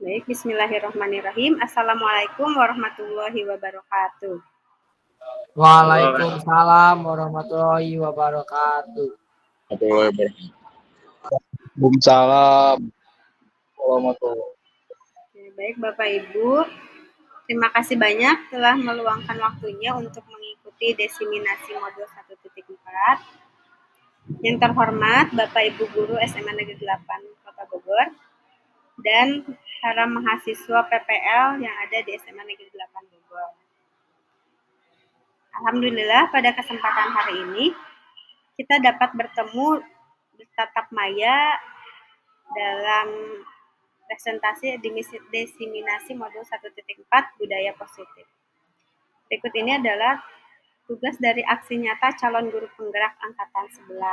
Baik, bismillahirrahmanirrahim. Assalamualaikum warahmatullahi wabarakatuh. Waalaikumsalam warahmatullahi wabarakatuh. Waalaikumsalam warahmatullahi. Baik, Bapak Ibu, terima kasih banyak telah meluangkan waktunya untuk mengikuti desiminasi modul 1.4. Yang terhormat Bapak Ibu Guru SMA Negeri 8 Kota Bogor dan para mahasiswa PPL yang ada di SMA Negeri 8 Bogor. Alhamdulillah pada kesempatan hari ini kita dapat bertemu bertatap maya dalam presentasi desiminasi modul 1.4 budaya positif. Berikut ini adalah tugas dari aksi nyata calon guru penggerak angkatan 11.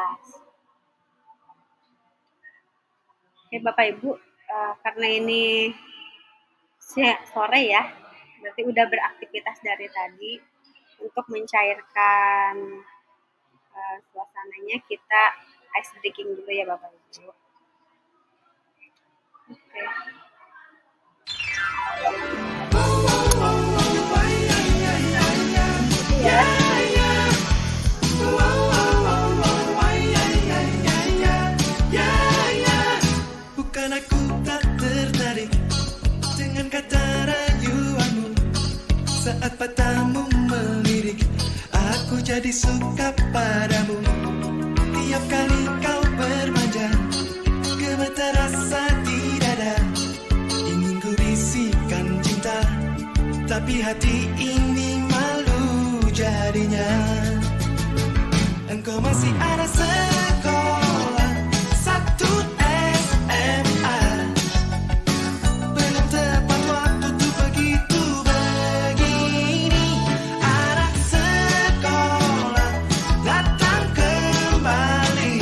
Oke Bapak Ibu, karena ini sore ya, berarti udah beraktivitas dari tadi. Untuk mencairkan suasananya kita ice breaking dulu ya Bapak Ibu. Oke. Bukan aku tak tertarik dengan kata rayuanmu. Saat matamu melirik, aku jadi suka padamu. Tiap kali kau bermanja, gemetar rasa di dada. Ingin ku bisikan cinta, tapi hati ini malu jadinya. Engkau masih ada sekolah, satu SMA. Belum tepat waktu tuh begitu begini. Anak sekolah datang kembali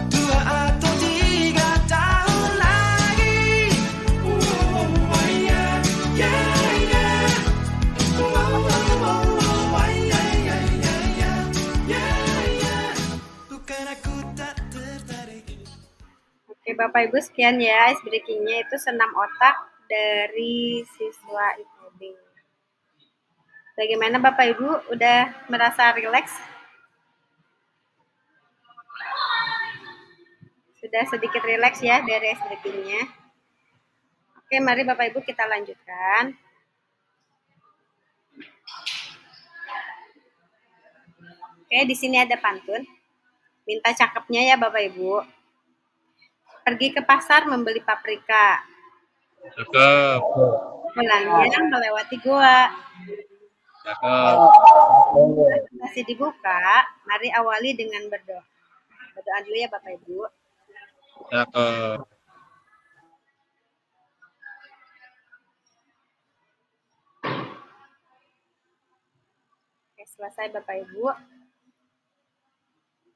2 atau 3 tahun lagi. Bukan aku tak tertarik. Oke Bapak Ibu, sekian ya ice breakingnya, itu senam otak dari siswa IPB. Bagaimana Bapak Ibu, udah merasa rileks? Sudah sedikit rileks ya dari ice breakingnya. Oke, mari Bapak Ibu kita lanjutkan. Oke, di sini ada pantun. Minta cakepnya ya Bapak Ibu. Pergi ke pasar membeli paprika. Cakep. Pulangnya melewati goa. Cakep. Masih dibuka, mari awali dengan berdoa. Berdoa dulu ya Bapak Ibu. Cakep. Oke, selesai Bapak Ibu.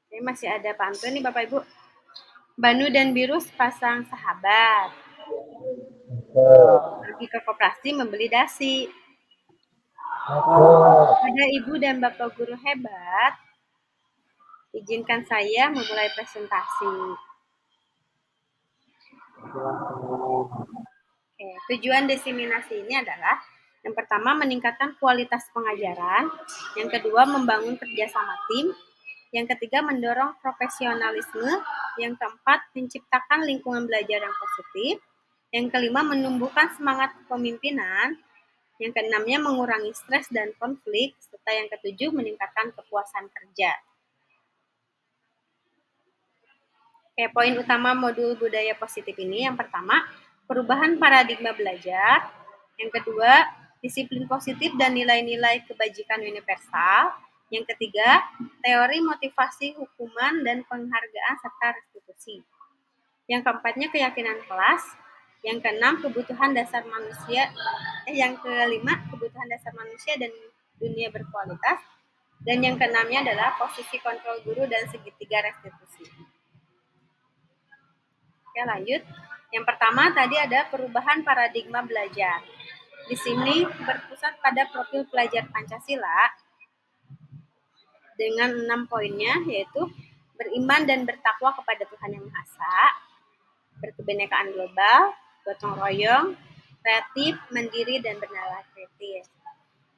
Oke, masih ada pantun nih Bapak Ibu. Banu dan biru sepasang sahabat. Pergi ke koperasi membeli dasi. Ada ibu dan bapak guru hebat. Izinkan saya memulai presentasi. Oke, tujuan desiminasi ini adalah yang pertama meningkatkan kualitas pengajaran, yang kedua membangun kerjasama tim, yang ketiga mendorong profesionalisme, yang keempat menciptakan lingkungan belajar yang positif, yang kelima menumbuhkan semangat kepemimpinan, yang keenamnya mengurangi stres dan konflik, serta yang ketujuh meningkatkan kepuasan kerja. Oke, poin utama modul budaya positif ini yang pertama, perubahan paradigma belajar. Yang kedua, disiplin positif dan nilai-nilai kebajikan universal. Yang ketiga, teori motivasi hukuman dan penghargaan serta restitusi. Yang keempatnya, keyakinan kelas. Yang keenam, kebutuhan dasar manusia. Yang kelima, kebutuhan dasar manusia dan dunia berkualitas. Dan yang keenamnya adalah posisi kontrol guru dan segitiga restitusi. Oke, lanjut. Yang pertama tadi ada perubahan paradigma belajar. Di sini berpusat pada profil pelajar Pancasila dengan 6 poinnya, yaitu beriman dan bertakwa kepada Tuhan Yang Maha Esa, berkebinekaan global, gotong royong, kreatif, mandiri, dan bernalar kritis.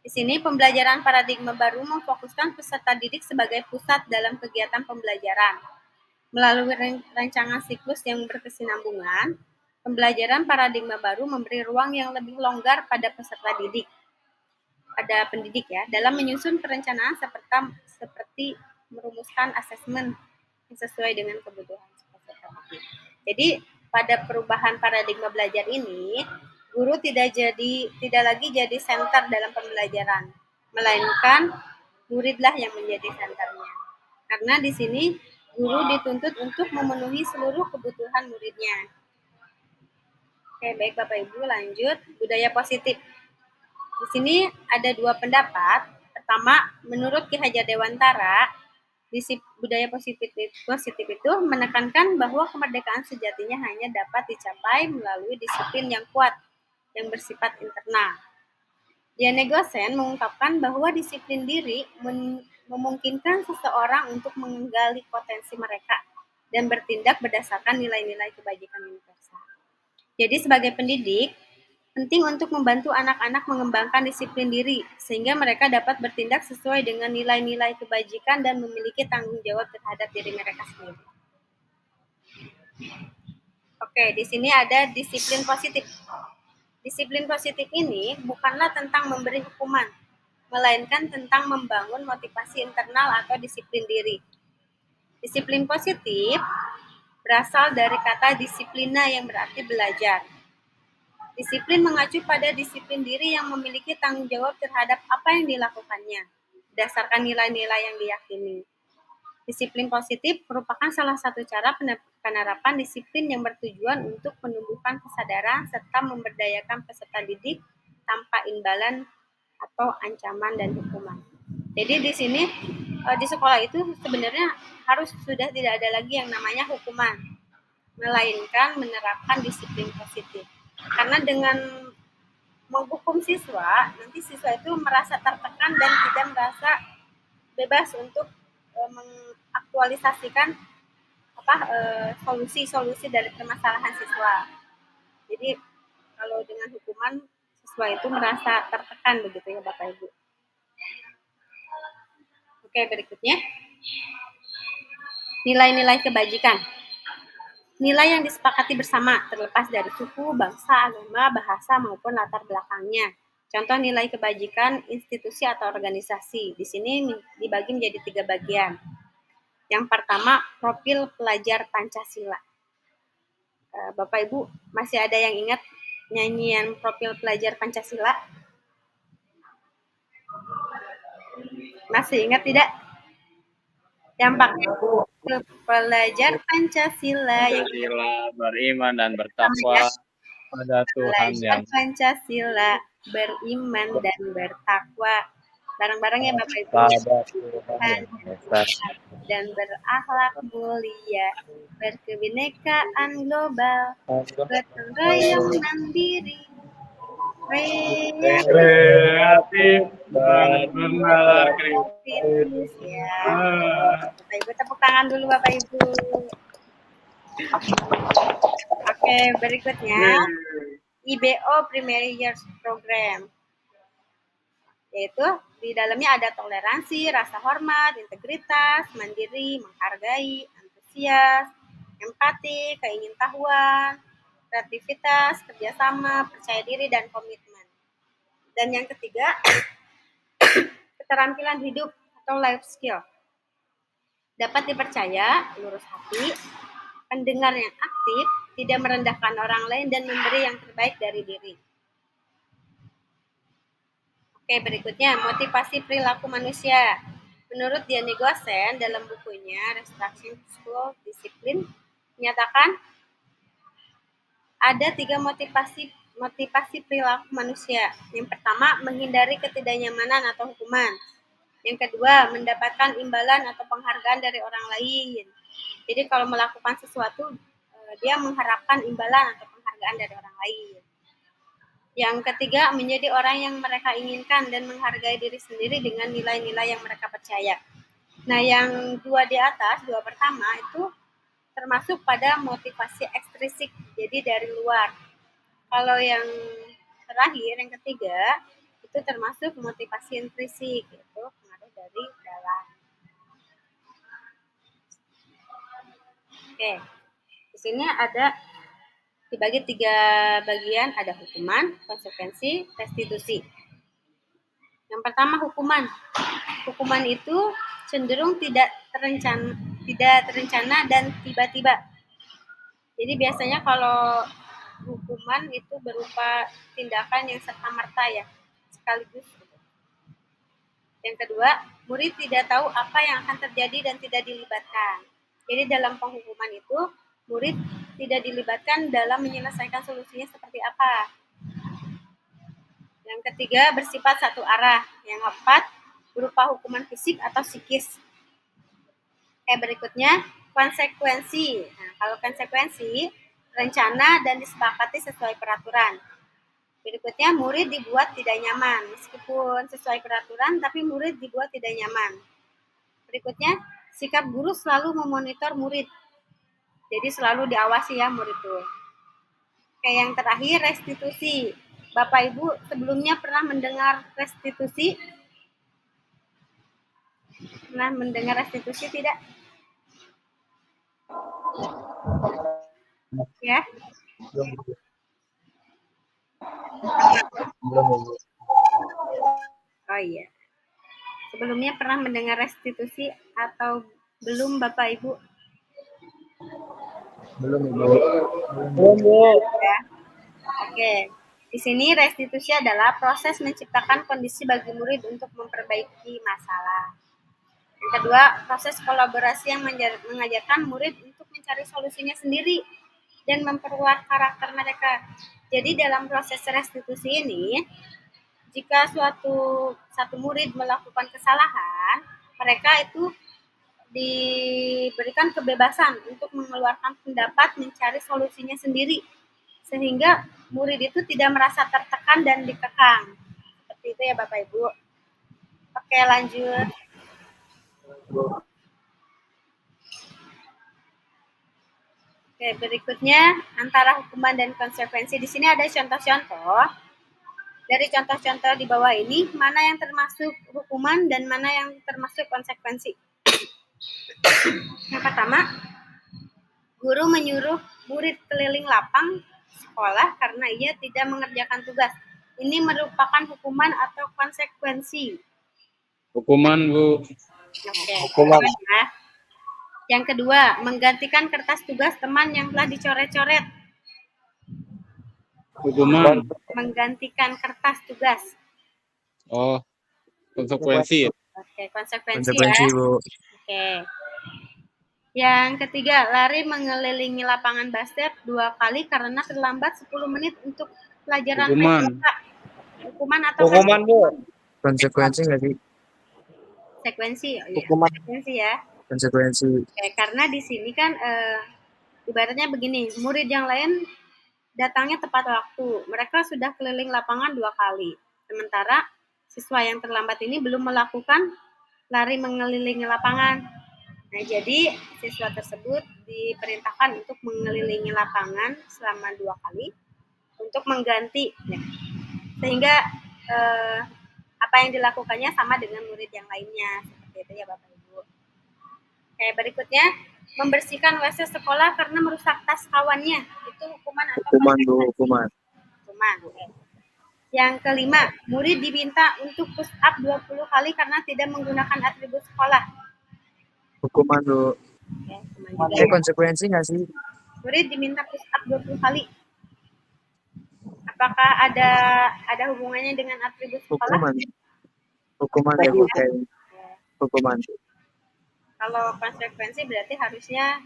Di sini pembelajaran paradigma baru memfokuskan peserta didik sebagai pusat dalam kegiatan pembelajaran. Melalui rancangan siklus yang berkesinambungan, pembelajaran paradigma baru memberi ruang yang lebih longgar pada peserta didik, pada pendidik ya, dalam menyusun perencanaan seperti merumuskan asesmen yang sesuai dengan kebutuhan peserta didik. Jadi pada perubahan paradigma belajar ini, guru tidak lagi jadi center dalam pembelajaran, melainkan muridlah yang menjadi senternya. Karena di sini guru dituntut untuk memenuhi seluruh kebutuhan muridnya. Oke, baik Bapak Ibu, lanjut budaya positif. Di sini ada dua pendapat. Pertama, menurut Ki Hajar Dewantara, budaya positif itu menekankan bahwa kemerdekaan sejatinya hanya dapat dicapai melalui disiplin yang kuat yang bersifat internal. Diane Gosen mengungkapkan bahwa disiplin diri memungkinkan seseorang untuk menggali potensi mereka dan bertindak berdasarkan nilai-nilai kebajikan universal. Jadi sebagai pendidik, penting untuk membantu anak-anak mengembangkan disiplin diri, sehingga mereka dapat bertindak sesuai dengan nilai-nilai kebajikan dan memiliki tanggung jawab terhadap diri mereka sendiri. Oke, di sini ada disiplin positif. Disiplin positif ini bukanlah tentang memberi hukuman, melainkan tentang membangun motivasi internal atau disiplin diri. Disiplin positif berasal dari kata disiplina yang berarti belajar. Disiplin mengacu pada disiplin diri yang memiliki tanggung jawab terhadap apa yang dilakukannya, berdasarkan nilai-nilai yang diyakini. Disiplin positif merupakan salah satu cara penerapan disiplin yang bertujuan untuk menumbuhkan kesadaran serta memberdayakan peserta didik tanpa imbalan atau ancaman dan hukuman. Jadi di sini di sekolah itu sebenarnya harus sudah tidak ada lagi yang namanya hukuman, melainkan menerapkan disiplin positif. Karena dengan menghukum siswa, nanti siswa itu merasa tertekan dan tidak merasa bebas untuk mengaktualisasikan solusi-solusi dari permasalahan siswa. Jadi kalau dengan hukuman siswa itu merasa tertekan begitu ya Bapak Ibu. Oke, berikutnya nilai-nilai kebajikan. Nilai yang disepakati bersama terlepas dari suku, bangsa, agama, bahasa maupun latar belakangnya. Contoh nilai kebajikan institusi atau organisasi. Di sini dibagi menjadi 3 bagian. Yang pertama, profil pelajar Pancasila. Bapak Ibu masih ada yang ingat nyanyian profil pelajar Pancasila? Masih ingat tidak? Yang pakai profil pelajar Pancasila yang beriman dan bertakwa pada Tuhan yang Pancasila, beriman dan bertakwa. Bareng-bareng ya Bapak Ibu. pada Tuhan yang esa. Dan berakhlak mulia, berkebinekaan global, gotong royong mandiri, Kreatif dan bernalar kritis ya. Bapak Ibu tepuk tangan dulu Bapak Ibu. Oke, berikutnya IBO Primary Years Program. Yaitu di dalamnya ada toleransi, rasa hormat, integritas, mandiri, menghargai, antusias, empati, keingintahuan, kreativitas, kerjasama, percaya diri, dan komitmen. Dan yang ketiga, keterampilan hidup atau life skill. Dapat dipercaya, lurus hati, pendengar yang aktif, tidak merendahkan orang lain, dan memberi yang terbaik dari diri. Oke, berikutnya motivasi perilaku manusia. Menurut Diane Gosen dalam bukunya Restructuring School Discipline menyatakan ada 3 motivasi perilaku manusia. Yang pertama, menghindari ketidaknyamanan atau hukuman. Yang kedua, mendapatkan imbalan atau penghargaan dari orang lain. Jadi kalau melakukan sesuatu, dia mengharapkan imbalan atau penghargaan dari orang lain. Yang ketiga, menjadi orang yang mereka inginkan dan menghargai diri sendiri dengan nilai-nilai yang mereka percaya. Nah, yang 2 di atas, 2 pertama itu termasuk pada motivasi ekstrinsik, jadi dari luar. Kalau yang terakhir, yang ketiga, itu termasuk motivasi intrinsik, yaitu pengaruh dari dalam. Oke, di sini ada dibagi 3 bagian, ada hukuman, konsekuensi, restitusi. Yang pertama hukuman. Hukuman itu cenderung tidak terencana dan tiba-tiba. Jadi biasanya kalau hukuman itu berupa tindakan yang serta-merta ya, sekaligus. Yang kedua, murid tidak tahu apa yang akan terjadi dan tidak dilibatkan. Jadi dalam penghukuman itu, murid tidak dilibatkan dalam menyelesaikan solusinya seperti apa. Yang ketiga, bersifat satu arah. Yang keempat, berupa hukuman fisik atau psikis. Berikutnya, konsekuensi. Nah, kalau konsekuensi, rencana dan disepakati sesuai peraturan. Berikutnya, murid dibuat tidak nyaman. Meskipun sesuai peraturan, tapi murid dibuat tidak nyaman. Berikutnya, sikap guru selalu memonitor murid. Jadi selalu diawasi ya murid itu. Oke, yang terakhir, restitusi. Bapak Ibu sebelumnya pernah mendengar restitusi? Pernah mendengar restitusi tidak? Ya? Oh iya. Sebelumnya pernah mendengar restitusi atau belum Bapak Ibu? Belum, Ibu. Ya. Oke. Di sini restitusi adalah proses menciptakan kondisi bagi murid untuk memperbaiki masalah. Yang kedua, proses kolaborasi yang mengajarkan murid untuk mencari solusinya sendiri dan memperkuat karakter mereka. Jadi dalam proses restitusi ini, jika satu murid melakukan kesalahan, mereka itu diberikan kebebasan untuk mengeluarkan pendapat, mencari solusinya sendiri, sehingga murid itu tidak merasa tertekan dan dikekang. Seperti itu ya Bapak Ibu. Oke, lanjut. Oke, berikutnya antara hukuman dan konsekuensi. Di sini ada contoh-contoh. Dari contoh-contoh di bawah ini, mana yang termasuk hukuman dan mana yang termasuk konsekuensi? Yang pertama, guru menyuruh murid keliling lapang sekolah karena ia tidak mengerjakan tugas. Ini merupakan hukuman atau konsekuensi? Hukuman, Bu. Oke, Hukuman. ya. Yang kedua, menggantikan kertas tugas teman yang telah dicoret-coret. Hukuman. Menggantikan kertas tugas. Oh, konsekuensi. Oke, konsekuensi ya. Bu. Oke. Yang ketiga, lari mengelilingi lapangan basket 2 kali karena terlambat 10 menit untuk pelajaran Hukuman. PPK. Hukuman atau Hukuman, Bu. Konsekuensi nggak sih? konsekuensi? Oh, iya. Hukuman. Konsekuensi ya. Konsekuensi. Oke, karena di sini kan ibaratnya begini, murid yang lain datangnya tepat waktu. Mereka sudah keliling lapangan 2 kali. Sementara siswa yang terlambat ini belum melakukan lari mengelilingi lapangan. Nah, jadi siswa tersebut diperintahkan untuk mengelilingi lapangan selama 2 kali untuk mengganti. Ya. Sehingga apa yang dilakukannya sama dengan murid yang lainnya. Seperti itu ya Bapak Ibu. Oke, berikutnya membersihkan WC sekolah karena merusak tas kawannya. Itu hukuman atau Hukuman, Bu. konsekuensi? Hukuman. Hukuman. Yang kelima, murid diminta untuk push up 20 kali karena tidak menggunakan atribut sekolah. Hukuman, Bu. Oke, hukuman juga ya. Konsekuensi nggak sih? Murid diminta push up 20 kali. Apakah ada hubungannya dengan atribut sekolah? Hukuman. Hukuman ya, Bu. Hukuman. Kalau konsekuensi berarti harusnya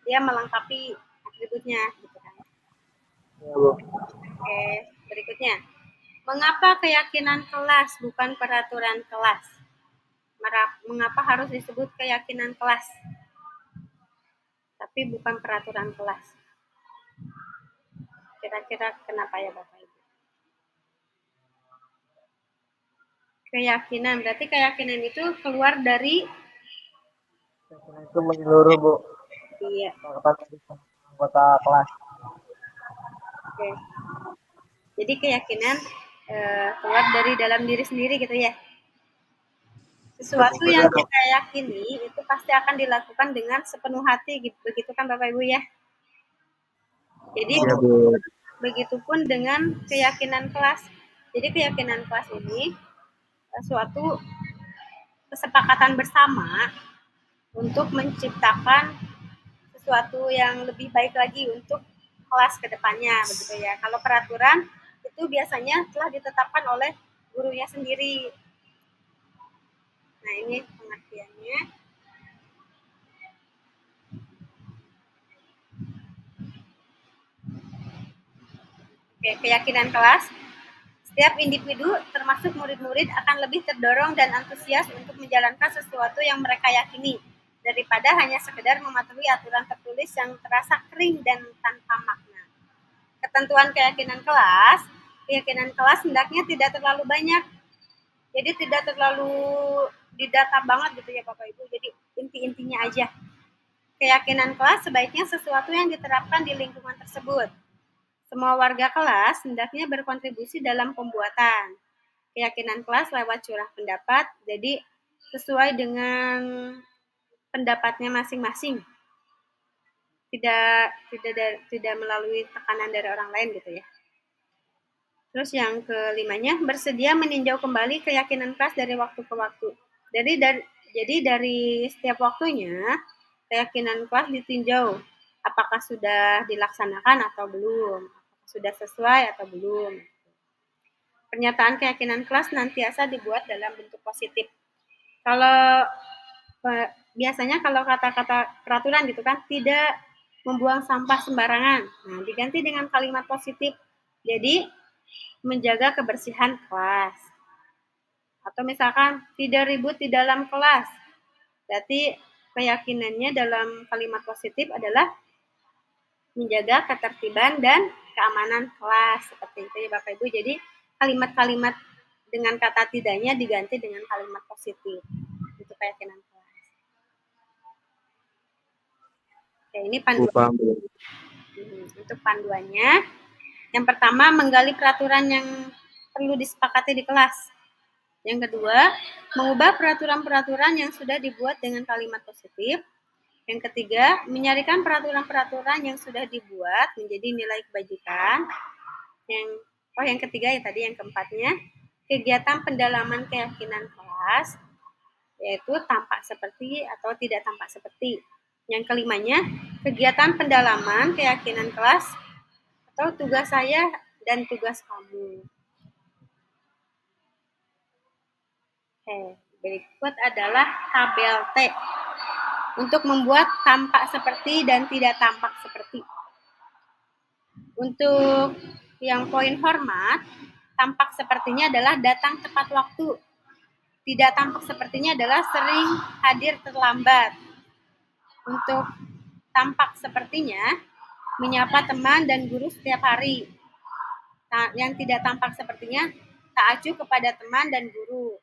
dia melengkapi atributnya, gitu kan? Ya, Bu. Oke, berikutnya. Mengapa keyakinan kelas bukan peraturan kelas? Mengapa harus disebut keyakinan kelas, tapi bukan peraturan kelas? Kira-kira kenapa ya Bapak Ibu? Keyakinan, berarti keyakinan itu keluar dari Itu menyeluruh, Bu. iya. Anggota kelas. Oke. Jadi keyakinan keluar dari dalam diri sendiri gitu ya. Sesuatu yang kita yakini itu pasti akan dilakukan dengan sepenuh hati gitu. Begitu kan Bapak Ibu ya. Jadi Iya Bu. begitupun dengan keyakinan kelas. Jadi keyakinan kelas ini suatu kesepakatan bersama untuk menciptakan sesuatu yang lebih baik lagi untuk kelas kedepannya begitu ya. Kalau peraturan itu biasanya telah ditetapkan oleh gurunya sendiri. Nah, ini pengertiannya. Oke, keyakinan kelas. Setiap individu, termasuk murid-murid, akan lebih terdorong dan antusias untuk menjalankan sesuatu yang mereka yakini, daripada hanya sekedar mematuhi aturan tertulis yang terasa kering dan tanpa makna. Ketentuan keyakinan kelas hendaknya tidak terlalu banyak. Jadi tidak terlalu didata banget gitu ya Bapak Ibu. Jadi inti-intinya aja. Keyakinan kelas sebaiknya sesuatu yang diterapkan di lingkungan tersebut. Semua warga kelas hendaknya berkontribusi dalam pembuatan keyakinan kelas lewat curah pendapat, jadi sesuai dengan pendapatnya masing-masing. Tidak melalui tekanan dari orang lain gitu ya. Terus yang kelimanya, bersedia meninjau kembali keyakinan kelas dari waktu ke waktu. Jadi dari setiap waktunya, keyakinan kelas ditinjau. Apakah sudah dilaksanakan atau belum? Apakah sudah sesuai atau belum? Pernyataan keyakinan kelas nantiasa dibuat dalam bentuk positif. Kalau biasanya kalau kata-kata peraturan gitu kan, tidak membuang sampah sembarangan. Nah, diganti dengan kalimat positif. Jadi, menjaga kebersihan kelas. Atau misalkan, tidak ribut di dalam kelas. Berarti keyakinannya dalam kalimat positif adalah menjaga ketertiban dan keamanan kelas. Seperti itu ya Bapak Ibu. Jadi, kalimat-kalimat dengan kata tidaknya diganti dengan kalimat positif. Itu keyakinan kelas. Oke, ini panduan. Untuk panduannya, yang pertama menggali peraturan yang perlu disepakati di kelas. Yang kedua, mengubah peraturan-peraturan yang sudah dibuat dengan kalimat positif. Yang ketiga, menyarikan peraturan-peraturan yang sudah dibuat menjadi nilai kebajikan. Yang ketiga ya tadi, yang keempatnya, kegiatan pendalaman keyakinan kelas, yaitu tampak seperti atau tidak tampak seperti. Yang kelimanya, kegiatan pendalaman keyakinan kelas atau tugas saya dan tugas kamu. Oke, berikut adalah tabel T untuk membuat tampak seperti dan tidak tampak seperti. Untuk yang poin hormat, tampak sepertinya adalah datang tepat waktu. Tidak tampak sepertinya adalah sering hadir terlambat. Untuk tampak sepertinya, menyapa teman dan guru setiap hari. Yang tidak tampak sepertinya, tak acuh kepada teman dan guru.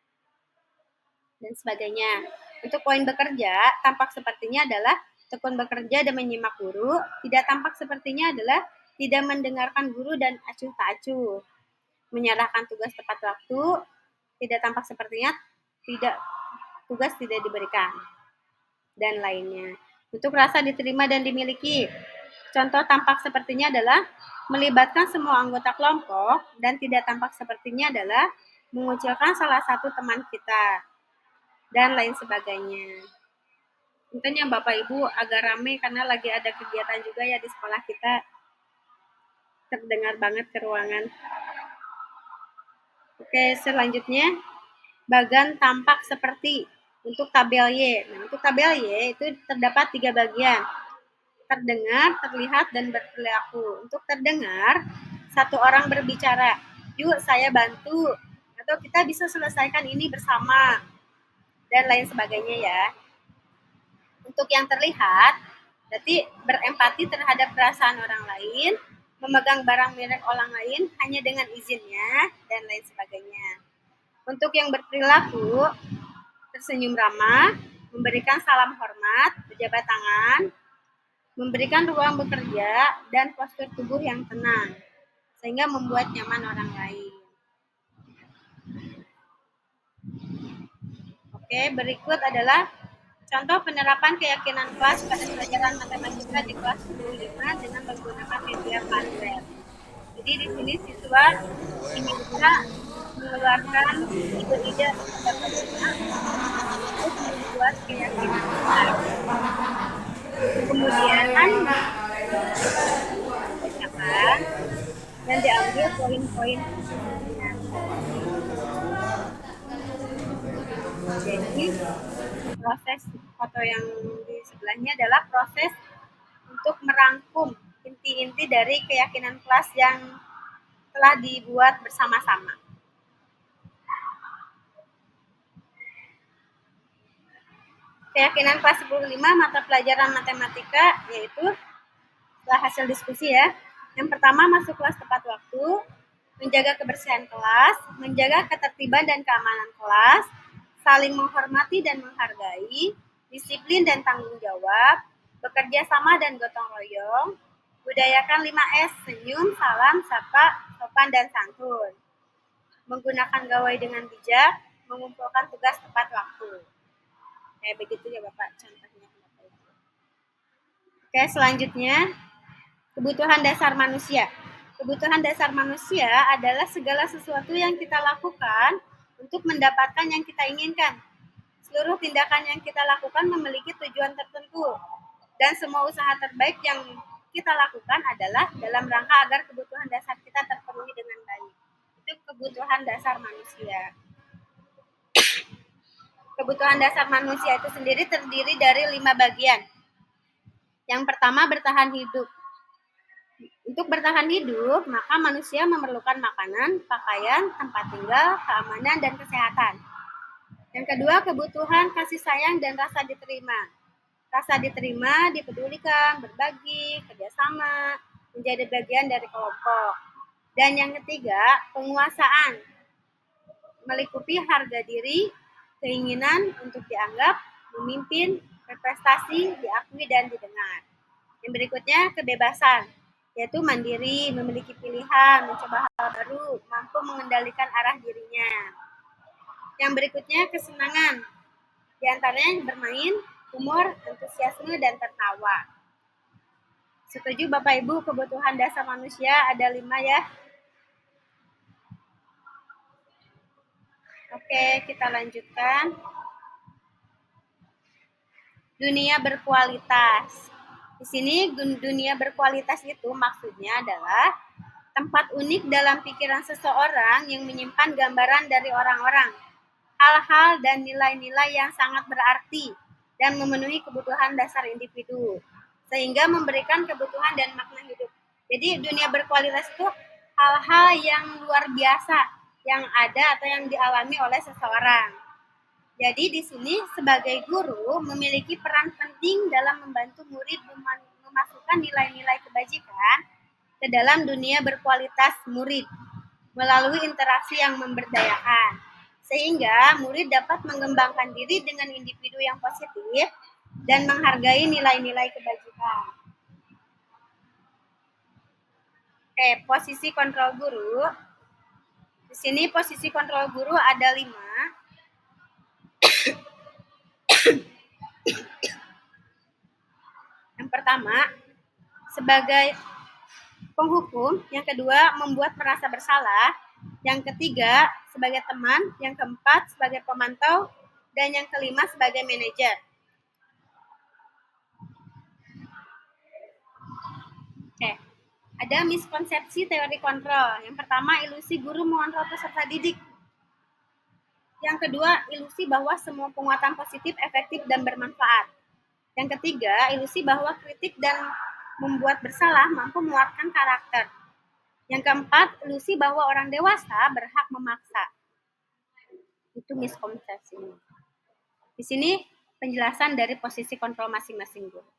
Dan sebagainya. Untuk poin bekerja, tampak sepertinya adalah tekun bekerja dan menyimak guru. Tidak tampak sepertinya adalah tidak mendengarkan guru dan acuh tak acuh. Menyerahkan tugas tepat waktu, tidak tampak sepertinya tugas tidak diberikan. Dan lainnya. Untuk rasa diterima dan dimiliki, contoh tampak sepertinya adalah melibatkan semua anggota kelompok dan tidak tampak sepertinya adalah mengucilkan salah satu teman kita dan lain sebagainya. Tentunya Bapak Ibu agak ramai karena lagi ada kegiatan juga ya di sekolah kita. Terdengar banget ke ruangan. Oke, selanjutnya bagan tampak seperti untuk tabel Y. Nah, untuk tabel Y itu terdapat 3 bagian. Terdengar, terlihat, dan berperilaku. Untuk terdengar, satu orang berbicara, yuk saya bantu, atau kita bisa selesaikan ini bersama, dan lain sebagainya ya. Untuk yang terlihat, berarti berempati terhadap perasaan orang lain, memegang barang milik orang lain hanya dengan izinnya, dan lain sebagainya. Untuk yang berperilaku, tersenyum ramah, memberikan salam hormat, berjabat tangan, memberikan ruang bekerja, dan postur tubuh yang tenang. sehingga membuat nyaman orang lain. Oke, berikut adalah contoh penerapan keyakinan kelas pada pelajaran matematika di kelas 25 dengan menggunakan media Padlet. Jadi di sini siswa diminta mengeluarkan ide-ide atau pendapatnya untuk membuat keyakinan kelas. Kemudian dibacakan dan diambil poin-poin pentingnya. Jadi proses foto yang di sebelahnya adalah proses untuk merangkum inti-inti dari keyakinan kelas yang telah dibuat bersama-sama. Keyakinan kelas 15 mata pelajaran matematika yaitu setelah hasil diskusi ya. Yang pertama, masuk kelas tepat waktu, menjaga kebersihan kelas, menjaga ketertiban dan keamanan kelas, saling menghormati dan menghargai, disiplin dan tanggung jawab, bekerja sama dan gotong royong, budayakan 5S, senyum, salam, sapa, sopan, dan santun, menggunakan gawai dengan bijak, mengumpulkan tugas tepat waktu. Kayak begitu ya Bapak contohnya. Oke, selanjutnya kebutuhan dasar manusia. Kebutuhan dasar manusia adalah segala sesuatu yang kita lakukan untuk mendapatkan yang kita inginkan. Seluruh tindakan yang kita lakukan memiliki tujuan tertentu. Dan semua usaha terbaik yang kita lakukan adalah dalam rangka agar kebutuhan dasar kita terpenuhi dengan baik. Itu kebutuhan dasar manusia. Kebutuhan dasar manusia itu sendiri terdiri dari 5 bagian. Yang pertama, bertahan hidup. Untuk bertahan hidup, maka manusia memerlukan makanan, pakaian, tempat tinggal, keamanan, dan kesehatan. Yang kedua, kebutuhan kasih sayang dan rasa diterima. Rasa diterima, dipedulikan, berbagi, kerjasama, menjadi bagian dari kelompok. Dan yang ketiga, penguasaan. Melingkupi harga diri, keinginan untuk dianggap, memimpin, berprestasi, diakui, dan didengar. Yang berikutnya, kebebasan, yaitu mandiri, memiliki pilihan, mencoba hal baru, mampu mengendalikan arah dirinya. Yang berikutnya, kesenangan, di antaranya bermain, humor, antusiasme, dan tertawa. Setuju Bapak Ibu, kebutuhan dasar manusia ada 5 ya? Oke, kita lanjutkan. Dunia berkualitas. Di sini dunia berkualitas itu maksudnya adalah tempat unik dalam pikiran seseorang yang menyimpan gambaran dari orang-orang, hal-hal dan nilai-nilai yang sangat berarti dan memenuhi kebutuhan dasar individu, sehingga memberikan kebutuhan dan makna hidup. Jadi dunia berkualitas itu hal-hal yang luar biasa yang ada atau yang dialami oleh seseorang. Jadi di sini sebagai guru memiliki peran penting dalam membantu murid memasukkan nilai-nilai kebajikan ke dalam dunia berkualitas murid melalui interaksi yang memberdayakan, sehingga murid dapat mengembangkan diri dengan individu yang positif dan menghargai nilai-nilai kebajikan. Oke, posisi kontrol guru. Di sini posisi kontrol guru ada 5. Yang pertama, sebagai penghukum. Yang kedua, membuat merasa bersalah. Yang ketiga, sebagai teman. Yang keempat, sebagai pemantau. Dan yang kelima, sebagai manajer. Oke. Ada miskonsepsi teori kontrol. Yang pertama, ilusi guru mengontrol peserta didik. Yang kedua, ilusi bahwa semua penguatan positif, efektif, dan bermanfaat. Yang ketiga, ilusi bahwa kritik dan membuat bersalah mampu menguatkan karakter. Yang keempat, ilusi bahwa orang dewasa berhak memaksa. Itu miskonsepsi. Di sini penjelasan dari posisi kontrol masing-masing guru.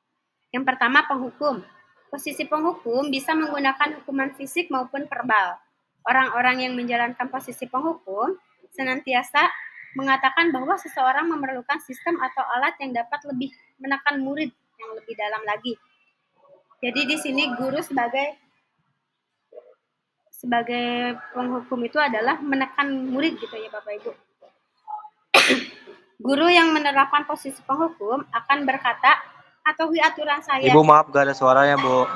Yang pertama, penghukum. Posisi penghukum bisa menggunakan hukuman fisik maupun verbal. Orang-orang yang menjalankan posisi penghukum senantiasa mengatakan bahwa seseorang memerlukan sistem atau alat yang dapat lebih menekan murid yang lebih dalam lagi. Jadi di sini guru sebagai sebagai penghukum itu adalah menekan murid gitu ya Bapak Ibu. Guru yang menerapkan posisi penghukum akan berkata, patuhi aturan saya. Ibu maaf gak ada suaranya, Bu.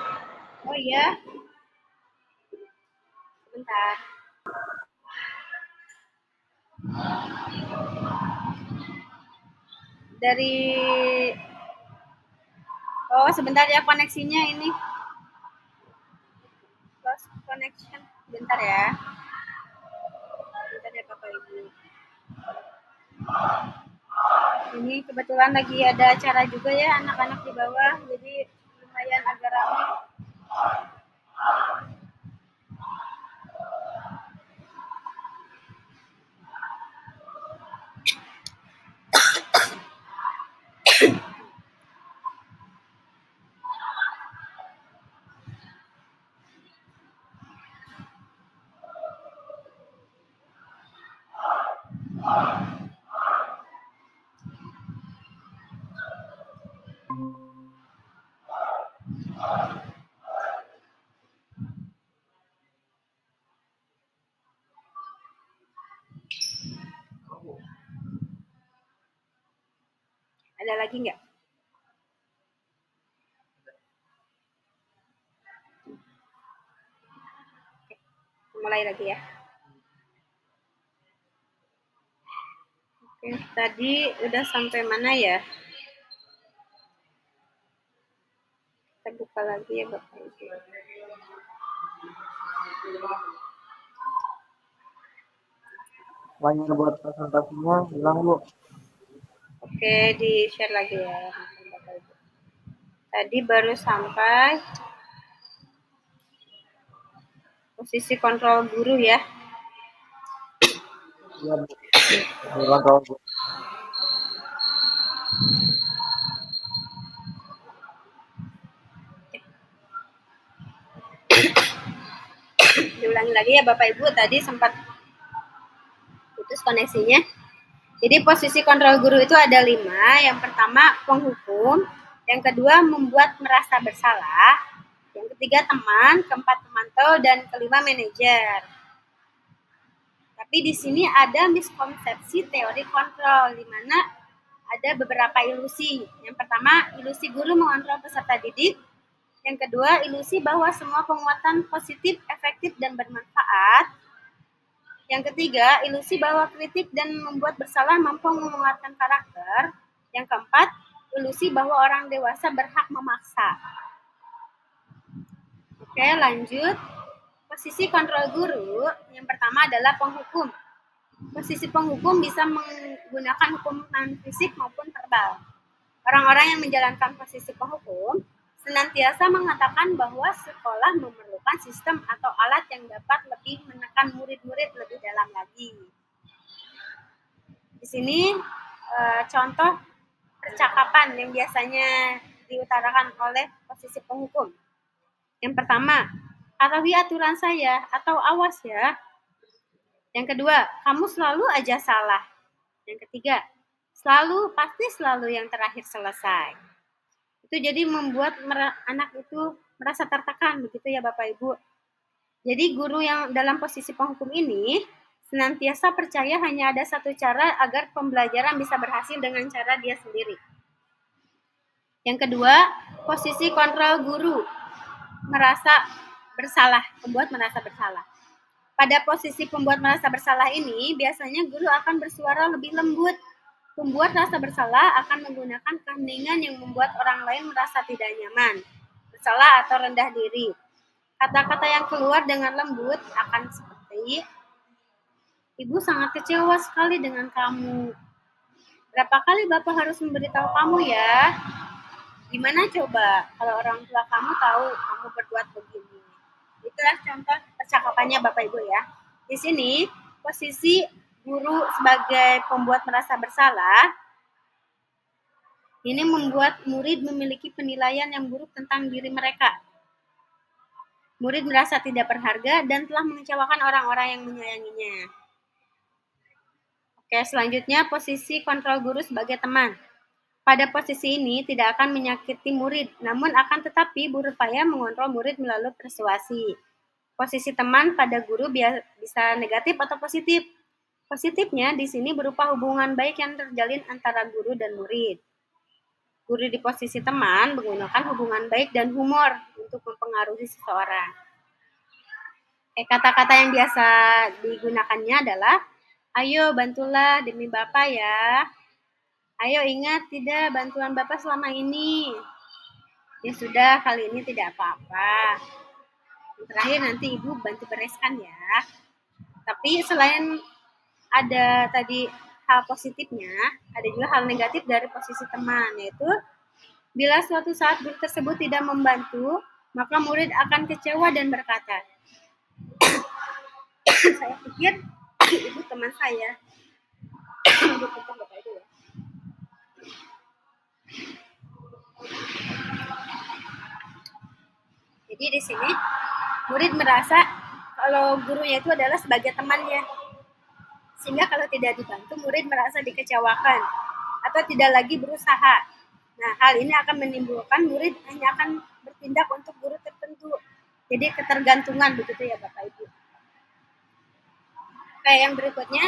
Oh iya, sebentar. Oh sebentar ya, koneksinya ini lost connection. Bentar ya Bapak Ibu. Ini kebetulan lagi ada acara juga ya anak-anak di bawah, jadi lumayan agak ramai. Ada lagi nggak? Oke, mulai lagi ya. Oke, tadi udah sampai mana ya? Kita buka lagi ya Bapak Ibu. Banyak buat presentasinya hilang, Bu. Oke, di share lagi ya Bapak Ibu. Tadi baru sampai posisi kontrol guru ya. Iya, Bu. Kontrol, Bu. Diulangi lagi ya Bapak Ibu, tadi sempat putus koneksinya. Jadi posisi kontrol guru itu ada 5. Yang pertama penghukum, yang kedua membuat merasa bersalah, yang ketiga teman, keempat pemantau, dan kelima manajer. Tapi di sini ada miskonsepsi teori kontrol, di mana ada beberapa ilusi. Yang pertama, ilusi guru mengontrol peserta didik. Yang kedua, ilusi bahwa semua penguatan positif, efektif, dan bermanfaat. Yang ketiga, ilusi bahwa kritik dan membuat bersalah mampu menguatkan karakter. Yang keempat, ilusi bahwa orang dewasa berhak memaksa. Oke, lanjut. Posisi kontrol guru yang pertama adalah penghukum. Posisi penghukum bisa menggunakan hukuman fisik maupun verbal. Orang-orang yang menjalankan posisi penghukum senantiasa mengatakan bahwa sekolah memerlukan sistem atau alat yang dapat lebih menekan murid-murid lebih dalam lagi. Di sini contoh percakapan yang biasanya diutarakan oleh posisi penghukum. Yang pertama, patuhi aturan saya atau awas ya. Yang kedua, kamu selalu aja salah. Yang ketiga, pasti selalu yang terakhir selesai. Itu jadi membuat anak itu merasa tertekan begitu ya Bapak Ibu. Jadi guru yang dalam posisi penghukum ini senantiasa percaya hanya ada satu cara agar pembelajaran bisa berhasil dengan cara dia sendiri. Yang kedua, posisi kontrol guru merasa bersalah, pembuat merasa bersalah. Pada posisi pembuat merasa bersalah ini, biasanya guru akan bersuara lebih lembut. Pembuat rasa bersalah akan menggunakan keheningan yang membuat orang lain merasa tidak nyaman, bersalah atau rendah diri. Kata-kata yang keluar dengan lembut akan seperti, Ibu sangat kecewa sekali dengan kamu. Berapa kali Bapak harus memberitahu kamu ya? Gimana coba kalau orang tua kamu tahu kamu berbuat begini? Itulah contoh percakapannya Bapak Ibu ya. Di sini posisi guru sebagai pembuat merasa bersalah ini membuat murid memiliki penilaian yang buruk tentang diri mereka. Murid merasa tidak berharga dan telah mengecewakan orang-orang yang menyayanginya. Oke, selanjutnya posisi kontrol guru sebagai teman. Pada posisi ini tidak akan menyakiti murid, namun akan tetapi berupaya mengontrol murid melalui persuasi. Posisi teman pada guru bisa negatif atau positif. Positifnya di sini berupa hubungan baik yang terjalin antara guru dan murid. Guru di posisi teman menggunakan hubungan baik dan humor untuk mempengaruhi seseorang. Kata-kata yang biasa digunakannya adalah, ayo bantulah demi Bapak ya. Ayo ingat tidak bantuan Bapak selama ini. Ya sudah, kali ini tidak apa-apa. Yang terakhir nanti Ibu bantu bereskan ya. Tapi selain ada tadi hal positifnya, ada juga hal negatif dari posisi teman, yaitu bila suatu saat guru tersebut tidak membantu, maka murid akan kecewa dan berkata, saya pikir Ibu teman saya. Jadi di sini murid merasa kalau gurunya itu adalah sebagai temannya. Sehingga kalau tidak dibantu, murid merasa dikecewakan atau tidak lagi berusaha. Nah, hal ini akan menimbulkan murid hanya akan bertindak untuk guru tertentu. Jadi ketergantungan begitu ya Bapak Ibu. Kayak yang berikutnya,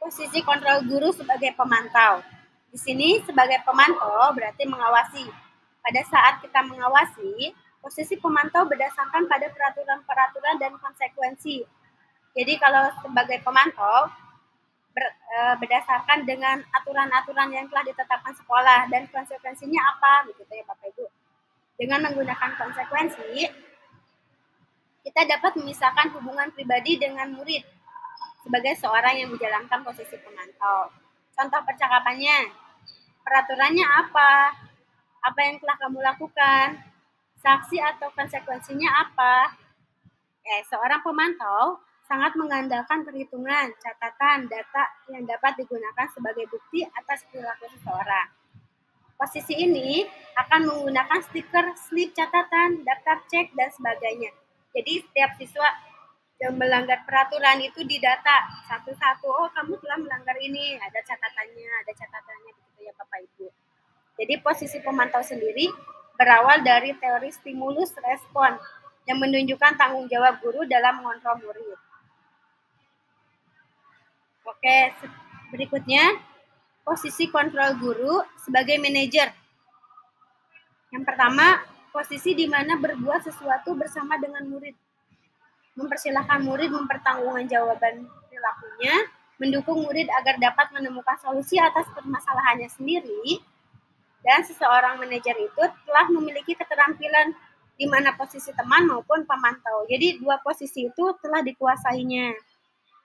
posisi kontrol guru sebagai pemantau. Di sini sebagai pemantau berarti mengawasi. Pada saat kita mengawasi, posisi pemantau berdasarkan pada peraturan-peraturan dan konsekuensi. Jadi kalau sebagai pemantau, berdasarkan dengan aturan-aturan yang telah ditetapkan sekolah dan konsekuensinya apa, begitu ya Bapak Ibu. Dengan menggunakan konsekuensi, kita dapat memisahkan hubungan pribadi dengan murid sebagai seorang yang menjalankan posisi pemantau. Contoh percakapannya, peraturannya apa? Apa yang telah kamu lakukan? Sanksi atau konsekuensinya apa? Seorang pemantau sangat mengandalkan perhitungan, catatan, data yang dapat digunakan sebagai bukti atas perilaku seseorang. Posisi ini akan menggunakan stiker, slip catatan, daftar cek, dan sebagainya. Jadi setiap siswa yang melanggar peraturan itu didata satu-satu. Oh, kamu telah melanggar ini, ada catatannya begitu ya Bapak Ibu. Jadi posisi pemantau sendiri berawal dari teori stimulus respon yang menunjukkan tanggung jawab guru dalam mengontrol murid. Oke, berikutnya posisi kontrol guru sebagai manajer. Yang pertama, posisi di mana berbuat sesuatu bersama dengan murid. Mempersilahkan murid mempertanggungjawaban perilakunya, mendukung murid agar dapat menemukan solusi atas permasalahannya sendiri, dan seseorang manajer itu telah memiliki keterampilan di mana posisi teman maupun pemantau. Jadi dua posisi itu telah dikuasainya.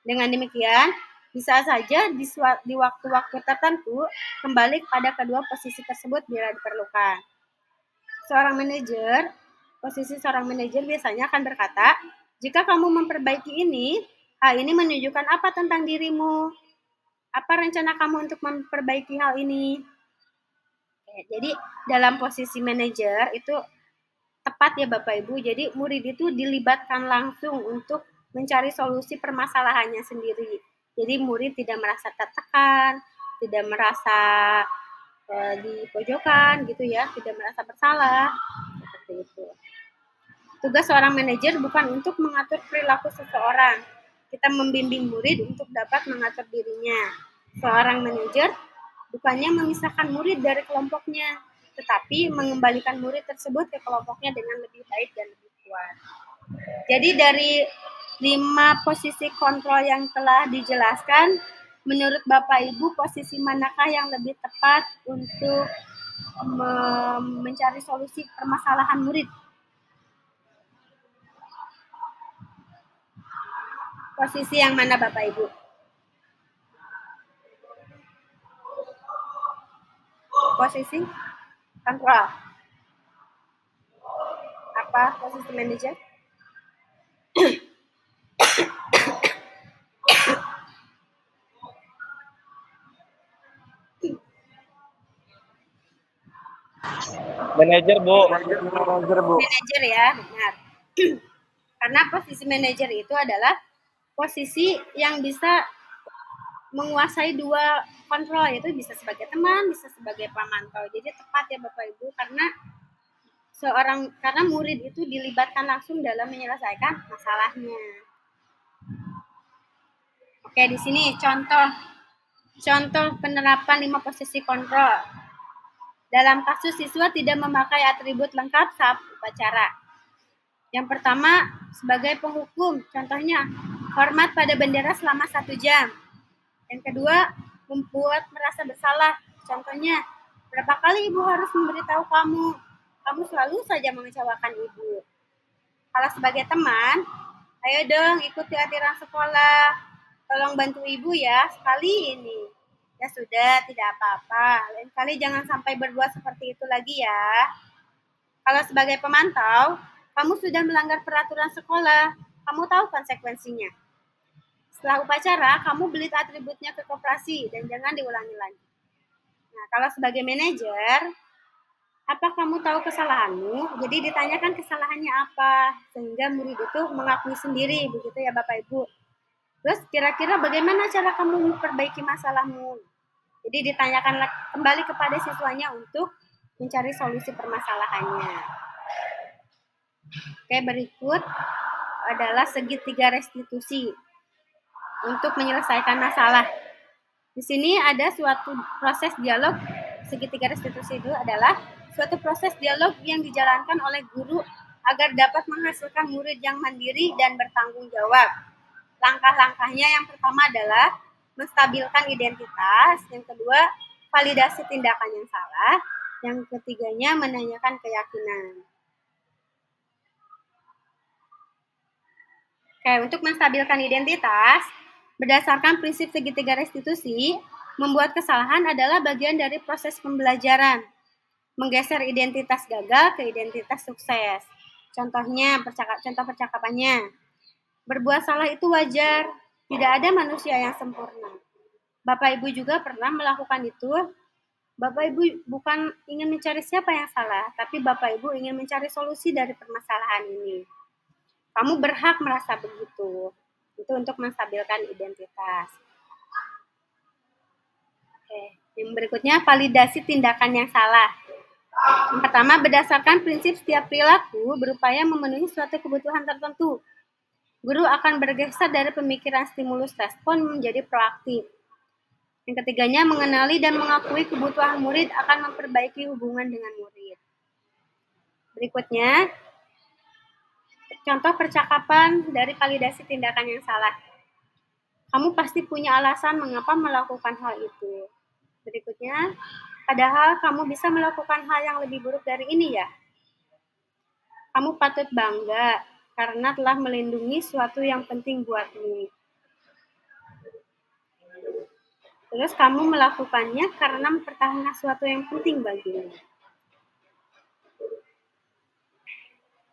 Dengan demikian, bisa saja di waktu-waktu tertentu kembali pada kedua posisi tersebut bila diperlukan. Posisi seorang manajer biasanya akan berkata, jika kamu memperbaiki ini, hal ini menunjukkan apa tentang dirimu? Apa rencana kamu untuk memperbaiki hal ini? Jadi dalam posisi manajer itu tepat ya Bapak Ibu, jadi murid itu dilibatkan langsung untuk mencari solusi permasalahannya sendiri. Jadi murid tidak merasa tertekan, tidak merasa di pojokan gitu ya, tidak merasa bersalah, seperti itu. Tugas seorang manajer bukan untuk mengatur perilaku seseorang. Kita membimbing murid untuk dapat mengatur dirinya. Seorang manajer bukannya memisahkan murid dari kelompoknya, tetapi mengembalikan murid tersebut ke kelompoknya dengan lebih baik dan lebih kuat. Jadi dari 5 posisi kontrol yang telah dijelaskan, menurut Bapak Ibu posisi manakah yang lebih tepat untuk mencari solusi permasalahan murid? Posisi yang mana Bapak Ibu? Posisi kontrol. Apa posisi manajer? Manajer, Bu. Manajer ya, benar. Karena posisi manajer itu adalah posisi yang bisa menguasai dua kontrol, yaitu bisa sebagai teman, bisa sebagai pemantau. Jadi tepat ya Bapak Ibu, karena karena murid itu dilibatkan langsung dalam menyelesaikan masalahnya. Oke, di sini contoh penerapan 5 posisi kontrol. Dalam kasus siswa tidak memakai atribut lengkap saat upacara. Yang pertama, sebagai penghukum, contohnya hormat pada bendera selama 1 jam. Yang kedua, membuat merasa bersalah, contohnya berapa kali ibu harus memberitahu kamu selalu saja mengecewakan ibu. Kalau sebagai teman, ayo dong ikuti aturan sekolah, tolong bantu ibu ya sekali ini. Ya sudah, tidak apa-apa, lain kali jangan sampai berbuat seperti itu lagi ya. Kalau sebagai pemantau, kamu sudah melanggar peraturan sekolah, kamu tahu konsekuensinya. Setelah upacara, kamu beli atributnya ke koperasi dan jangan diulangi lagi. Nah, kalau sebagai manajer, apa kamu tahu kesalahanmu? Jadi ditanyakan kesalahannya apa, sehingga murid itu mengakui sendiri, begitu ya Bapak Ibu. Terus kira-kira bagaimana cara kamu memperbaiki masalahmu? Jadi ditanyakan kembali kepada siswanya untuk mencari solusi permasalahannya. Oke, berikut adalah segitiga restitusi untuk menyelesaikan masalah. Di sini ada suatu proses dialog. Segitiga restitusi itu adalah suatu proses dialog yang dijalankan oleh guru agar dapat menghasilkan murid yang mandiri dan bertanggung jawab. Langkah-langkahnya yang pertama adalah menstabilkan identitas, yang kedua validasi tindakan yang salah, yang ketiganya menanyakan keyakinan. Oke, untuk menstabilkan identitas, berdasarkan prinsip segitiga restitusi, membuat kesalahan adalah bagian dari proses pembelajaran. Menggeser identitas gagal ke identitas sukses. Contohnya, contoh percakapannya. Berbuat salah itu wajar, tidak ada manusia yang sempurna. Bapak Ibu juga pernah melakukan itu. Bapak Ibu bukan ingin mencari siapa yang salah, tapi Bapak Ibu ingin mencari solusi dari permasalahan ini. Kamu berhak merasa begitu. Itu untuk menstabilkan identitas. Oke, yang berikutnya validasi tindakan yang salah. Yang pertama, berdasarkan prinsip setiap perilaku berupaya memenuhi suatu kebutuhan tertentu. Guru akan bergeser dari pemikiran stimulus respon menjadi proaktif. Yang ketiganya, mengenali dan mengakui kebutuhan murid akan memperbaiki hubungan dengan murid. Berikutnya, contoh percakapan dari validasi tindakan yang salah. Kamu pasti punya alasan mengapa melakukan hal itu. Berikutnya, padahal kamu bisa melakukan hal yang lebih buruk dari ini ya. Kamu patut bangga karena telah melindungi sesuatu yang penting buatmu. Terus kamu melakukannya karena mempertahankan sesuatu yang penting bagimu.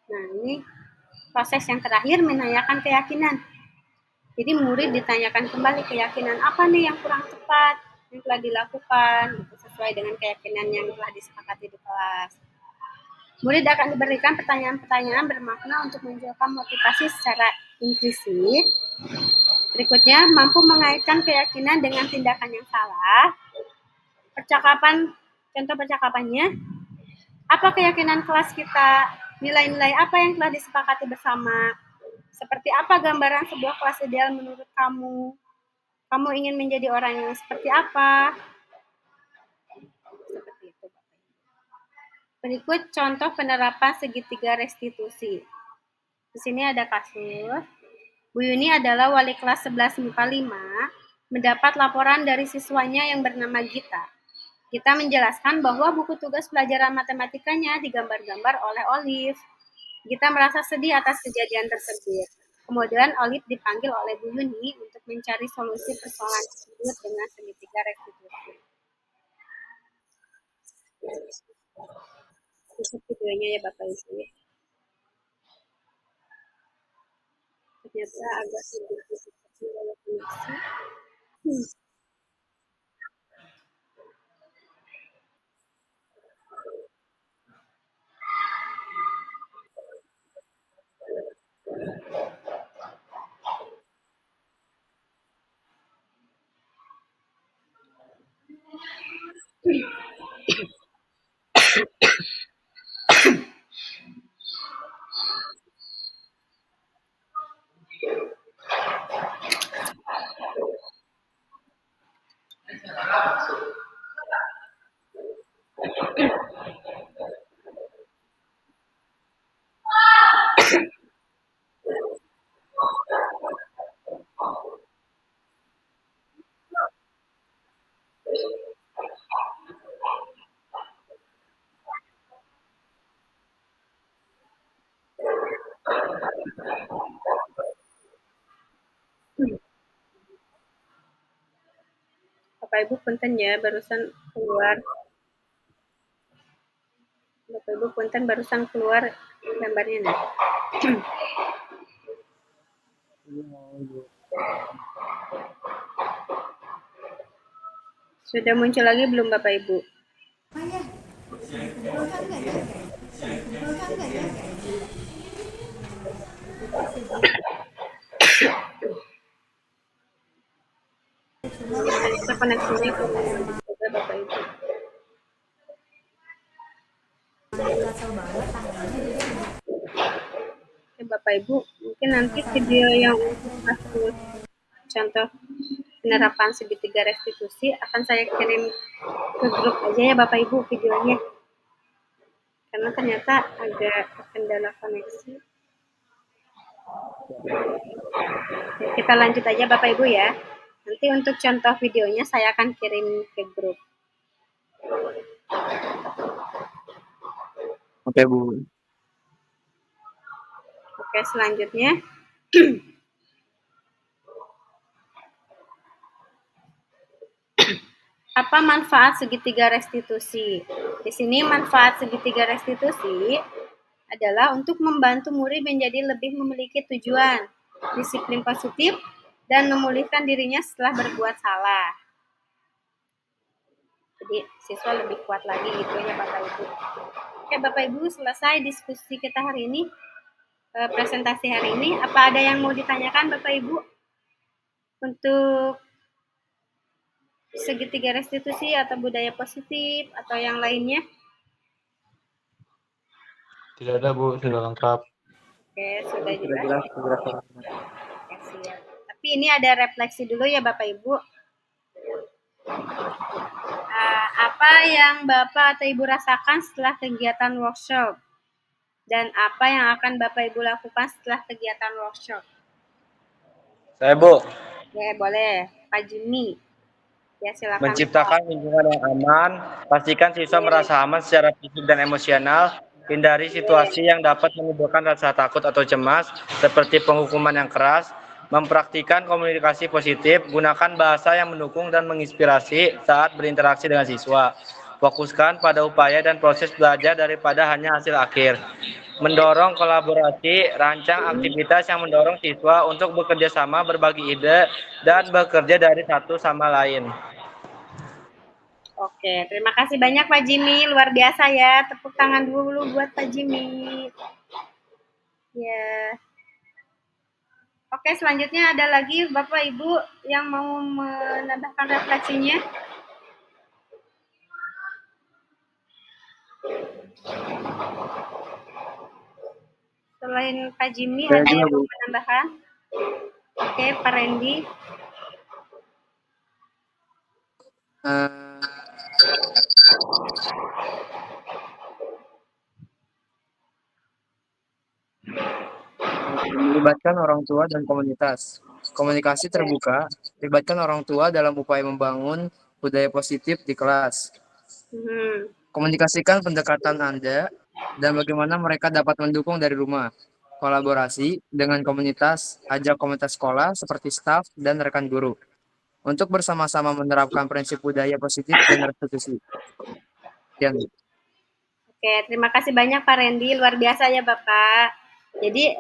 Nah, ini proses yang terakhir menanyakan keyakinan. Jadi murid ditanyakan kembali keyakinan apa nih yang kurang tepat yang telah dilakukan sesuai dengan keyakinan yang telah disepakati di kelas. Murid akan diberikan pertanyaan-pertanyaan bermakna untuk menunjukkan motivasi secara inklusif. Berikutnya, mampu mengaitkan keyakinan dengan tindakan yang salah. Contoh percakapannya, apa keyakinan kelas kita? Nilai-nilai apa yang telah disepakati bersama? Seperti apa gambaran sebuah kelas ideal menurut kamu? Kamu ingin menjadi orang yang seperti apa? Seperti itu. Berikut contoh penerapan segitiga restitusi. Di sini ada kasus. Bu Yuni adalah wali kelas 11 MIPA 5, mendapat laporan dari siswanya yang bernama Gita. Gita menjelaskan bahwa buku tugas pelajaran matematikanya digambar-gambar oleh Olive. Gita merasa sedih atas kejadian tersebut. Kemudian Olive dipanggil oleh Bu Yuni untuk mencari solusi persoalan tersebut dengan segitiga restitusi. Ini videonya ya Bapak Ibu. Ternyata agak sedikit seperti koneksi. Bapak Ibu punten ya, barusan keluar. Bapak Ibu punten barusan keluar gambarnya nih. Sudah muncul lagi belum Bapak Ibu? Ternyata koneksinya juga Bapak Ibu. Oke Bapak Ibu, mungkin nanti video yang untuk kasus contoh penerapan segitiga restitusi akan saya kirim ke grup aja ya Bapak Ibu videonya. Karena ternyata agak kendala koneksi. Oke, kita lanjut aja Bapak Ibu ya. Nanti untuk contoh videonya saya akan kirim ke grup. Oke, Bu. Oke, selanjutnya apa manfaat segitiga restitusi? Di sini manfaat segitiga restitusi adalah untuk membantu murid menjadi lebih memiliki tujuan, disiplin positif, dan memulihkan dirinya setelah berbuat salah. Jadi siswa lebih kuat lagi gitu ya Bapak Ibu. Oke Bapak Ibu, selesai diskusi kita hari ini, presentasi hari ini. Apa ada yang mau ditanyakan Bapak Ibu untuk segitiga restitusi atau budaya positif atau yang lainnya? Tidak ada, Bu. Sudah lengkap. Oke, sudah Sudah jelas. jelas. Oke, siap. Tapi ini ada refleksi dulu ya Bapak Ibu. Apa yang Bapak atau Ibu rasakan setelah kegiatan workshop? Dan apa yang akan Bapak Ibu lakukan setelah kegiatan workshop? Saya, Bu, Ya, boleh. Pak Jimmy. Ya, silakan. menciptakan lingkungan yang aman, pastikan siswa merasa aman secara fisik dan emosional, hindari situasi yang dapat menimbulkan rasa takut atau cemas, seperti penghukuman yang keras, mempraktikkan komunikasi positif, gunakan bahasa yang mendukung dan menginspirasi saat berinteraksi dengan siswa. Fokuskan pada upaya dan proses belajar daripada hanya hasil akhir. Mendorong kolaborasi, rancang aktivitas yang mendorong siswa untuk bekerja sama, berbagi ide, dan bekerja dari satu sama lain. Oke, terima kasih banyak Pak Jimmy. Luar biasa ya. Tepuk tangan dulu buat Pak Jimmy. Ya. Oke, selanjutnya ada lagi Bapak Ibu yang mau menambahkan refleksinya. Selain Pak Jimmy, ada yang mau menambahkan? Oke, Pak Randy. Melibatkan orang tua dan komunitas. Komunikasi terbuka, libatkan orang tua dalam upaya membangun budaya positif di kelas. Komunikasikan pendekatan Anda dan bagaimana mereka dapat mendukung dari rumah. Kolaborasi dengan komunitas, ajak komunitas sekolah seperti staf dan rekan guru untuk bersama-sama menerapkan prinsip budaya positif dan restitusi. Sekian. Oke, terima kasih banyak Pak Randy, luar biasa ya Bapak. Jadi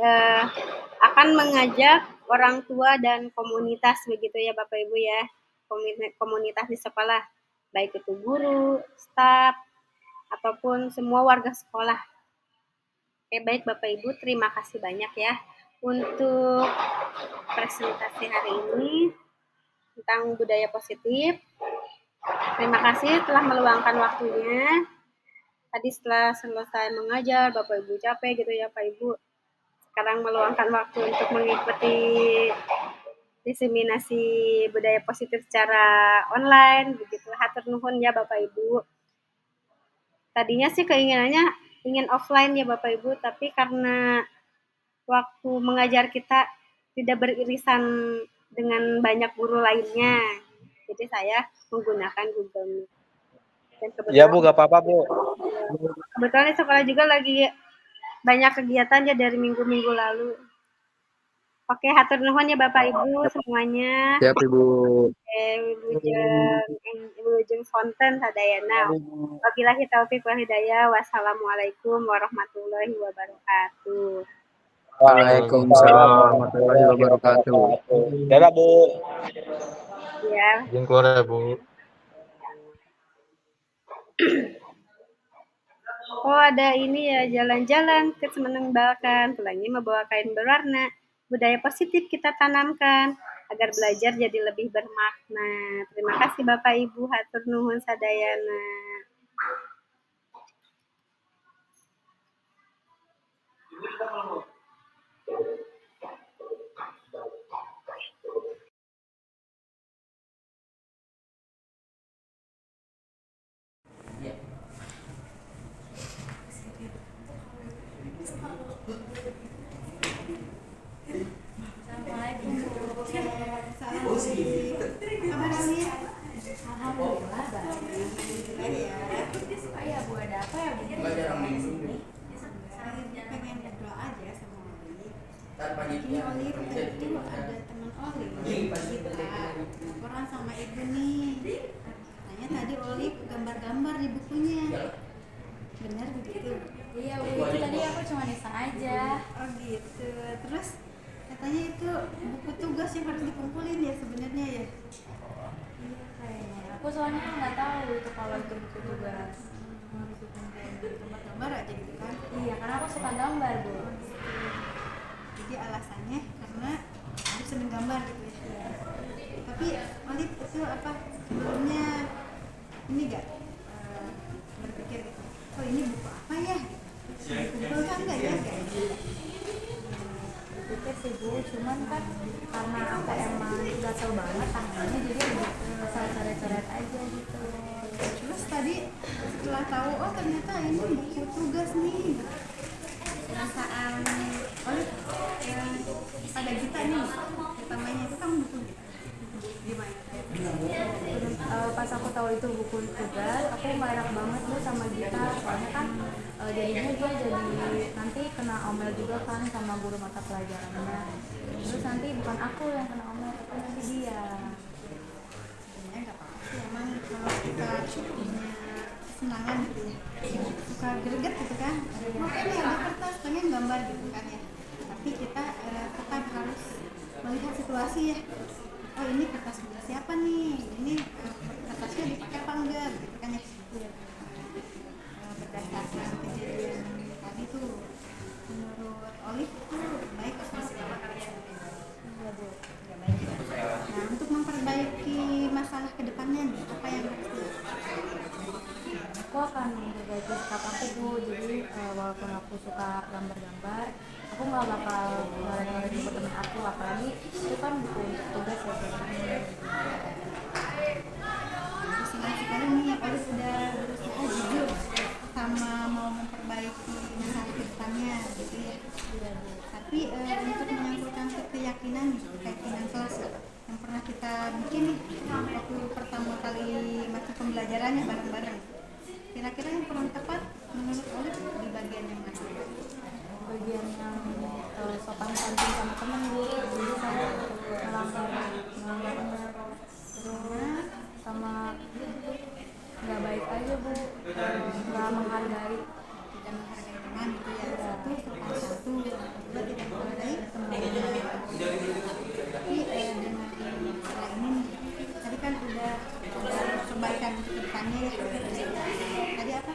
akan mengajak orang tua dan komunitas begitu ya Bapak Ibu ya, komunitas di sekolah, baik itu guru, staf, ataupun semua warga sekolah. Oke, baik Bapak Ibu, terima kasih banyak ya untuk presentasi hari ini tentang budaya positif. Terima kasih telah meluangkan waktunya. Tadi setelah selesai mengajar, Bapak Ibu capek gitu ya Pak Ibu. Sekarang meluangkan waktu untuk mengikuti diseminasi budaya positif secara online begitu. Hatur nuhun ya Bapak Ibu. Tadinya sih keinginannya ingin offline ya Bapak Ibu, tapi karena waktu mengajar kita tidak beririsan dengan banyak guru lainnya, jadi saya menggunakan Google Meet. Dan Ya Bu, gak apa-apa Bu. kebetulan di sekolah juga lagi banyak kegiatan ya dari minggu-minggu lalu. Oke, hatur nuhun ya Bapak Ibu semuanya. Siap Ibu. Wilujeng Fonten sadayana. Wabillahi taufiq wal hidayah. Wassalamualaikum warahmatullahi wabarakatuh. Waalaikumsalam warahmatullahi wabarakatuh. Dadah Bu. Ya. Izin keluar ya, Bu. Oh, ada ini ya, jalan-jalan ke menembakkan, pulangnya membawa kain berwarna. Budaya positif kita tanamkan agar belajar jadi lebih bermakna. Terima kasih Bapak Ibu, hatur nuhun sadayana. Pengen berdoa aja sama Oli. Ini Oli itu ada teman Oli kita laporan sama ibu nih. Katanya tadi Oli gambar-gambar di bukunya. Benar begitu? Iya Bu, itu tadi aku cuma iseng aja. Oh gitu. Terus katanya itu buku tugas yang harus dikumpulin ya sebenarnya ya. Iya kayaknya. Aku soalnya kan nggak tahu itu kalau itu buku tugas. Harus dikumpulin. Gambar aja gitu kan. Iya, karena aku suka gambar Bu. Jadi alasannya karena harus seneng gambar gitu ya. Tapi Oli itu apa sebelumnya ini gak berpikir gitu, oh ini buku apa ya? Dikumpulkan nggak ya kayak gitu? Pikir sih Bu, cuman kan karena aku emang gatel banget tangannya, jadi asal coret-coret aja gitu. Terus tadi setelah tahu oh ternyata ini buku tugas nih, perasaan Oli pada kita nih utamanya itu kan buku gimana? Pas aku tahu itu buku tugas, aku gak enak banget Bu sama Gita, soalnya kan jadinya dia jadi nanti kena omel juga kan sama guru mata pelajarannya. Terus nanti bukan aku yang kena omel, tapi nanti dia. Sebenarnya nggak apa-apa sih, emang kalau kita punya kesenangan gitu ya, suka greget gitu kan, makanya ada kertas pengen gambar gitu kan ya, tapi kita tetap harus melihat situasi ya, oh ini kertas punya siapa nih, ini kertasnya dipakai apa enggak gitu kan ya. Berdasarkan kejadian tadi tuh menurut Olive tuh baik atau tidak? Iya Bu. Ya baik ya. Nah untuk memperbaiki masalah kedepannya nih apa yang harus dilakukan? Aku akan memperbaiki sikap aku Bu, jadi walaupun aku suka gambar-gambar, aku nggak bakal ngeluarin buku temen aku, apalagi itu kan buku tugas ya Bu. Senang sekali nih Olive sudah berusaha jujur sama mau memperbaiki masalah kedepannya gitu ya. Tapi untuk menyangkutkan keyakinan kelas ya, yang pernah kita bikin nih waktu pertama kali masa pembelajarannya bareng-bareng, kira-kira yang kurang tepat menurut Olive di bagian yang mana? Bagian yang sopan santun sama temen Bu, jadi saya melanggar benar, terus sama nggak baik aja Bu, nggak menghargai. Tidak menghargai teman gitu ya, satu sopan satu, kedua tidak menghargai teman. Tapi dengan masalah ini nih, tadi kan udah perbaikan untuk kedepannya ya. Tadi apa?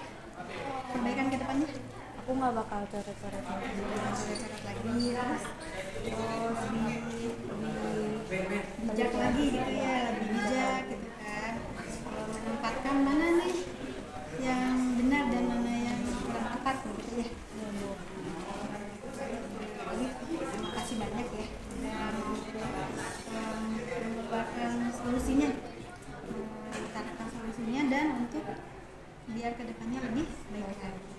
Perbaikan ke depannya? Aku nggak bakal coret-coret lagi. Coret-coret lagi, terus lebih bijak lagi gitu ya, lebih bijak gitu kan. Menempatkan mana nih yang benar dan mana yang kurang tepat gitu ya. Terima kasih banyak ya udah mau biar kedepannya lebih baik lagi.